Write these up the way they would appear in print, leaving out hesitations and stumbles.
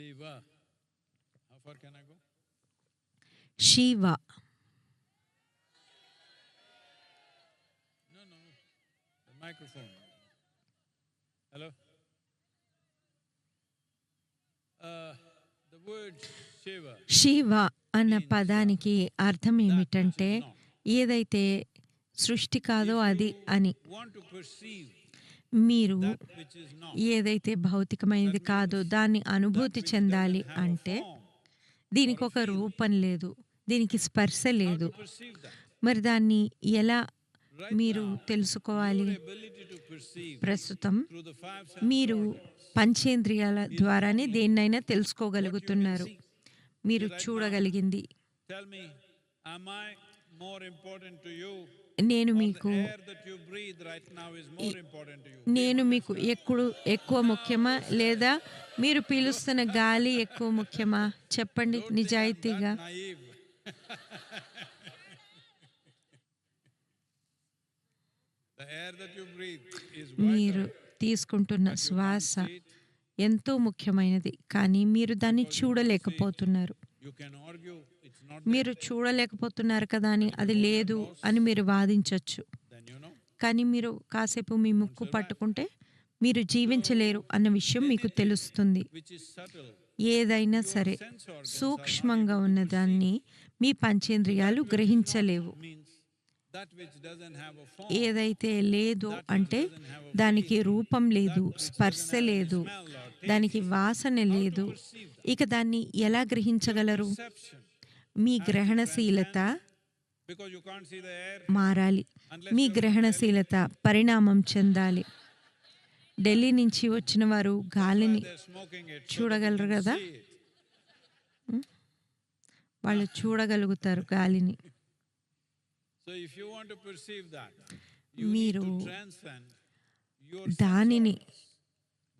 Shiva. How far can I go? Shiva. No, no. The microphone. Hello? The word Shiva Shiva అన్న పదానికి అర్థం ఏమిటంటే ఏదైతే సృష్టి కాదో అది అని. want to perceive మీరు that which is not. ఏదైతే భౌతికమైనది కాదో దాన్ని అనుభూతి చెందాలి అంటే దీనికి ఒక రూపం లేదు, దీనికి స్పర్శ లేదు. Perceive that. మరి దాన్ని ఎలా మీరు తెలుసుకోవాలి? Ability to perceive ప్రస్తుతం through the five మీరు పంచేంద్రియాల ద్వారానే దేన్నైనా తెలుసుకోగలుగుతున్నారు. మీరు చూడగలిగింది. Tell me, am I more important to you? నేను Or మీకు the air that you breathe right now is more important to you? నేను మీకు ఎక్కువ ముఖ్యమా లేదా మీరు పీలుస్తున్న గాలి ఎక్కువ ముఖ్యమా? చెప్పండి నిజాయితీగా. Naive. The air that you breathe is మీరు తీసుకుంటున్న శ్వాస ఎంతో ముఖ్యమైనది, కానీ మీరు దాన్ని చూడలేకపోతున్నారు. you can argue it's not మీరు చూడలేకపోతున్నారు కదా అని అది లేదు అని మీరు వాదించవచ్చు. then you know. కానీ మీరు కాసేపు మీ ముక్కు పట్టుకుంటే మీరు జీవించలేరు అన్న విషయం మీకు తెలుస్తుంది. Which is subtle. ఏదైనా సరే సూక్ష్మంగా ఉన్నదాన్ని మీ పంచేంద్రియాలు గ్రహించలేవు. Means that which doesn't have a form. ఏదైతే లేదో అంటే దానికి రూపం లేదు, స్పర్శ లేదు, దానికి వాసన లేదు. ఇక దాన్ని ఎలా గ్రహించగలరు? Perception. Me గ్రహణశీలత Because you can't see the air. మారాలి, మీ గ్రహణశీలత పరిణామం చెందాలి. ఢిల్లీ నుంచి వచ్చిన వారు గాలిని They're smoking it. చూడగలరు కదా, See it. వాళ్ళు చూడగలుగుతారు గాలిని. So if you want to perceive that, you need మీరు to transcend your దానిని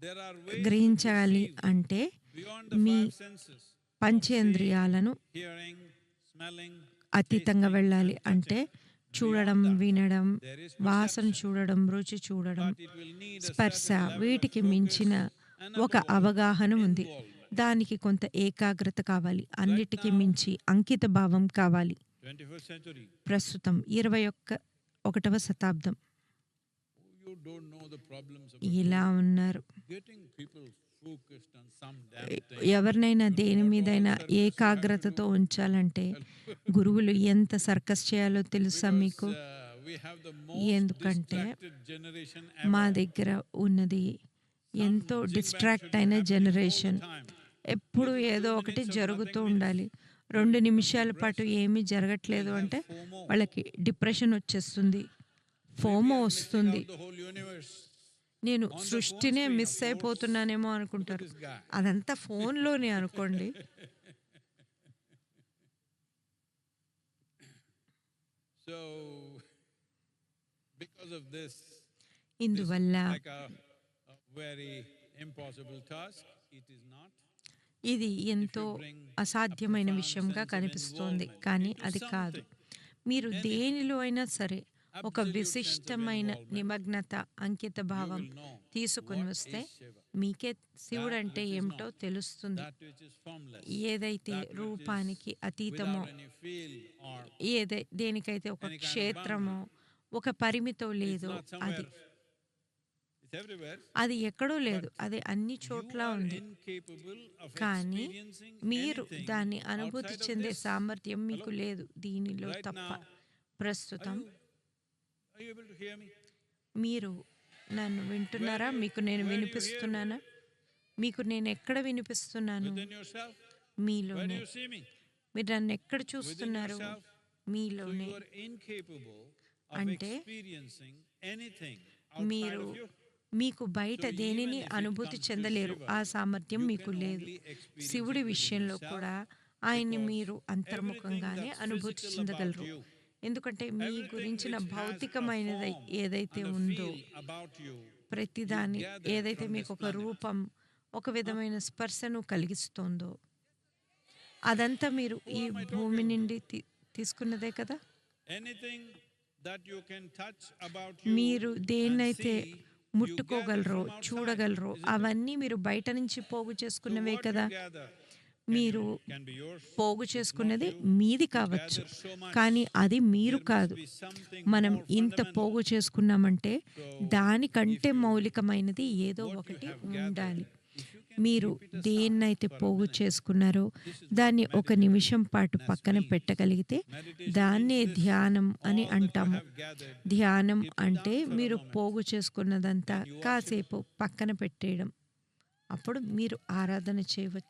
there are ways గ్రహించాలి అంటే beyond the me five senses. పంచేంద్రియాలను Hearing, smelling, అతీతంగా వెళ్ళాలి అంటే చూడడం, వినడం, వాసన చూడడం, రుచి చూడడం, it will need a స్పర్శ, వీటికి మించిన ఒక అవగాహన ఉంది. దానికి కొంత ఏకాగ్రత కావాలి, అన్నిటికీ మించి అంకిత భావం కావాలి. 21st century. ప్రస్తుతం 21వ శతాబ్దం. You don't know the problems of ఇలా ఉన్నారు. getting people focused on some damn thing. ఎవరినైనా దేని మీదైనా ఏకాగ్రతతో ఉంచాలంటే గురువులు ఎంత సర్కస్ చేయాలో తెలుసా మీకు? We have the most ఎందుకంటే distracted generation మా ever. దగ్గర ఉన్నది ఎంతో డిస్ట్రాక్ట్ అయిన జనరేషన్. ఎప్పుడు ఏదో ఒకటి జరుగుతూ ఉండాలి. 2 నిమిషాల పాటు ఏమీ జరగట్లేదు అంటే వాళ్ళకి డిప్రెషన్ వచ్చేస్తుంది, ఫోమో వస్తుంది. The whole universe. నేను సృష్టినే మిస్ అయిపోతున్నానేమో అనుకుంటారు. అదంతా ఫోన్లోనే అనుకోండి. So because of this, ఇందువల్ల like a very impossible task, it is not. ఇది ఎంతో అసాధ్యమైన విషయంగా కనిపిస్తోంది, కానీ అది కాదు. మీరు దేనిలో అయినా సరే ఒక విశిష్టమైన నిమగ్నత, అంకిత భావం తీసుకుని వస్తే మీకే శివుడు అంటే ఏమిటో తెలుస్తుంది. That which is formless, ఏదైతే రూపానికి అతీతమో, any feel or దేనికైతే ఒక క్షేత్రమో ఒక పరిమితో లేదో అది it's everywhere. అది ఎక్కడో లేదు, అది అన్ని చోట్ల ఉంది. Incapable of కానీ experiencing మీరు anything దాన్ని అనుభూతి outside of చెందే this. సామర్థ్యం మీకు లేదు దీనిలో Right తప్ప. now, ప్రస్తుతం Are you able to hear me? మీరు నన్ను వింటున్నారా? మీకు నేను వినిపిస్తున్నానా? మీకు నేను ఎక్కడ వినిపిస్తున్నాను? Within yourself? Where do మీలోనే. you see me? మీరు నన్ను ఎక్కడ Within చూస్తున్నారు? yourself? So మీలోనే. you are incapable of అంటే experiencing anything outside మీరు of you. మీకు బయట దేనిని అనుభూతి చెందలేరు, ఆ సామర్థ్యం మీకు లేదు. శివుడి విషయంలో కూడా ఆయన్ని మీరు అంతర్ముఖంగానే అనుభూతి చెందగలరు. ఎందుకంటే మీ గురించిన భౌతికమైనది ఏదైతే ఉందో, About you, ప్రతిదాని ఏదైతే మీకు ఒక రూపం, ఒక విధమైన స్పర్శను కలిగిస్తోందో అదంతా మీరు ఈ భూమి నుండి తీసుకున్నదే కదా. anything that you can touch about you మీరు దేన్నైతే and see ముట్టుకోగలరో, చూడగలరో అవన్నీ మీరు బయట నుంచి పోగు So చేసుకున్నవే what కదా! you gather మీరు can be yours, పోగు it is not చేసుకున్నది you. మీది You కావచ్చు. gathered so much, కానీ అది మీరు there must కాదు. be something మనం more ఇంత fundamental. పోగు చేసుకున్నామంటే So దానికంటే if you మౌలికమైనది ఏదో what you ఒకటి have gathered, ఉండాలి. if you can మీరు keep it aside దేన్నైతే for a పోగు minute, చేసుకున్నారో this is దాన్ని what ఒక meditation నిమిషం పాటు పక్కన means. పెట్టగలిగితే Meditation దాన్నే means this, ధ్యానం అని all that you అంటాము. have gathered, ధ్యానం keep it అంటే down for a మీరు moment. పోగు చేసుకున్నదంతా Then you worship. కాసేపు పక్కన పెట్టేయడం. అప్పుడు మీరు ఆరాధన చేయవచ్చు.